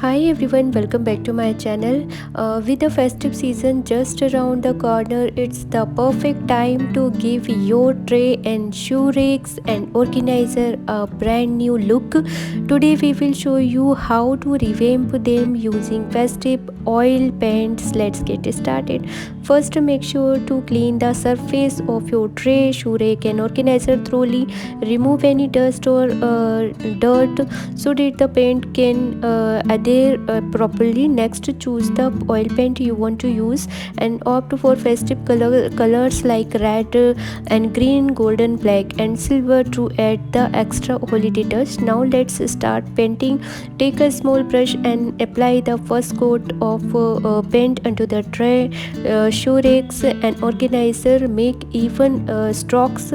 Hi everyone, welcome back to my channel. With the festive season just around the corner, it's the perfect time to give your tray and shoe rakes and organizer a brand new look. Today we will show you how to revamp them using festive oil paints. Let's get started. First, make sure to clean the surface of your tray, shoe rake and organizer thoroughly. Remove any dust or dirt so that the paint can adhere properly. Next, choose the oil paint you want to use and opt for festive colors like red and green, golden, black and silver to add the extra holiday touch. Now let's start painting. Take a small brush and apply the first coat of paint onto the tray, shoe rakes and organizer. Make even strokes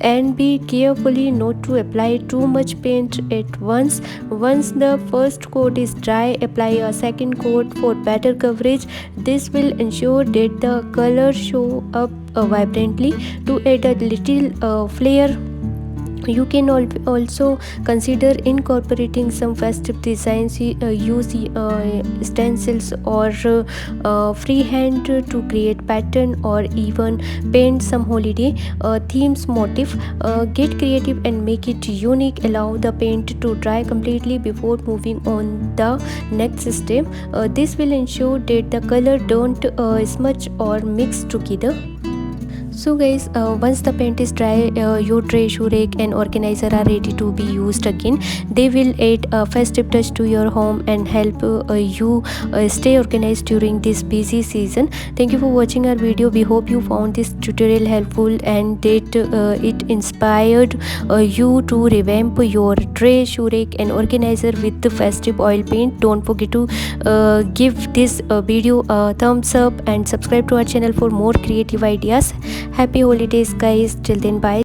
and be carefully not to apply too much paint at once. Once the first coat is dry, apply a second coat for better coverage. This will ensure that the colors show up vibrantly. To add a little flair, you can also consider incorporating some festive designs. Use stencils or freehand to create pattern, or even paint some holiday themes motif. Get creative and make it unique. Allow the paint to dry completely before moving on the next step. This will ensure that the color don't smudge or mix together. So guys, once the paint is dry, your tray, shoe rake and organizer are ready to be used again. They will add a festive touch to your home and help you stay organized during this busy season. Thank you for watching our video. We hope you found this tutorial helpful and that it inspired you to revamp your tray, shoe rake and organizer with the festive oil paint. Don't forget to give this video a thumbs up and subscribe to our channel for more creative ideas. Happy holidays guys. Till then, bye.